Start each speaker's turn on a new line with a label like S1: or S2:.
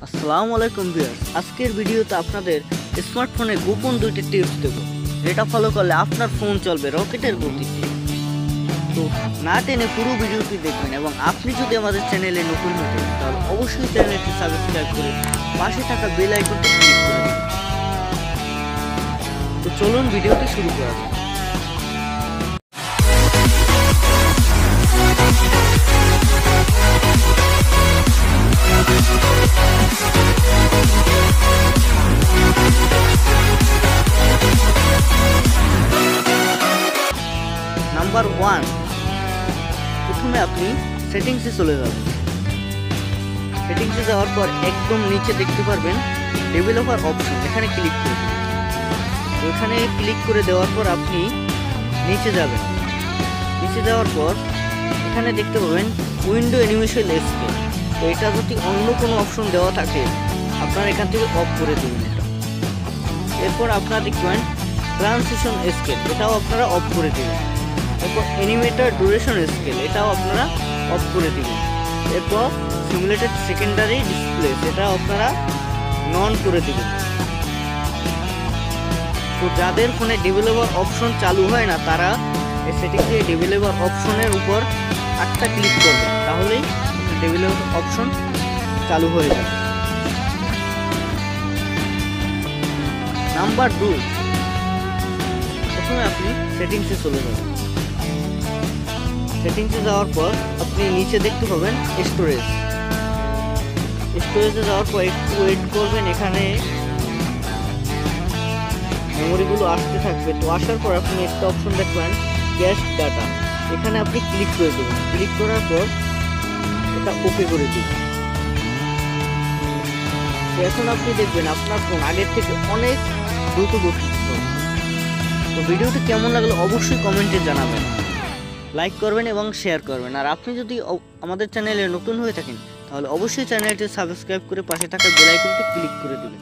S1: আসসালামু আলাইকুম ভিউয়ার্স, আজকের ভিডিওতে আপনাদের স্মার্টফোনে গোপন দুইটি টিপস দেব, যেটা ফলো করলে আপনার ফোন চলবে রকেটের গতিতে। তো না টেনে পুরো ভিডিওটি দেখবেন এবং আপনি যদি আমাদের চ্যানেলে নতুন হতে তাহলে অবশ্যই চ্যানেলটি সাবস্ক্রাইব করে পাশে থাকা বেল আইকনটি ক্লিক করে দিন। তো চলুন ভিডিওটি শুরু করা যাক। নাম্বার 1, প্রথমে আপনি সেটিংসে চলে যাবেন। সেটিংসে যাওয়ার পর একদম নিচে দেখতে পারবেন ডেভেলপার অপশন, এখানে ক্লিক করবেন। এখানে ক্লিক করে দেওয়ার পর আপনি নিচে যাবেন। নিচে যাওয়ার পর এখানে দেখতে পাবেন উইন্ডো অ্যানিমেশন স্কেল। তো এটা যদি অন্য কোনো অপশন দেওয়া থাকে আপনারা এখান থেকে অফ করে দেবেন এটা। এরপর আপনারা দেখবেন ট্রানজিশন স্কেল, এটাও আপনারা অফ করে দেবেন। এরপর অ্যানিমেটর ডিউরেশন স্কেল, এটাও আপনারা অফ করে দিবেন। এরপর সিমুলেটেড সেকেন্ডারি ডিসপ্লে, সেটা আপনারা নন করে দিবেন। তো যাদের ফোনে ডেভেলপার অপশন চালু হয় না তারা এই সেটিংসে ডেভেলপার অপশনের উপর একটা ক্লিক করবেন, তাহলেই ডেভেলপার অপশন চালু হয়ে যাবে। নাম্বার 2, প্রথমে আপনি সেটিংসে চলে যাবেন। সেটিংসে যাওয়ার পর আপনি নিচে দেখতে পাবেন স্টোরেজে যাওয়ার পর একটু ওয়েট করবেন, এখানে মেমোরিগুলো আসতে থাকবে। তো আসার পর আপনি একটা অপশন দেখবেন ক্যাশ ডাটা, এখানে আপনি ক্লিক করে দেবেন। ক্লিক করার পর এটা ওকে করে দেবেন। তো এখন আপনি দেখবেন আপনার ফোন আগের থেকে অনেক দ্রুত গতিতে চলছে। তো ভিডিওটি কেমন লাগলো অবশ্যই কমেন্টে জানাবেন, লাইক করবেন এবং শেয়ার করবেন। আর আপনি যদি আমাদের চ্যানেলে নতুন হয়ে থাকেন তাহলে অবশ্যই চ্যানেলটি সাবস্ক্রাইব করে পাশে থাকা বেল আইকনটি ক্লিক করে দেবেন।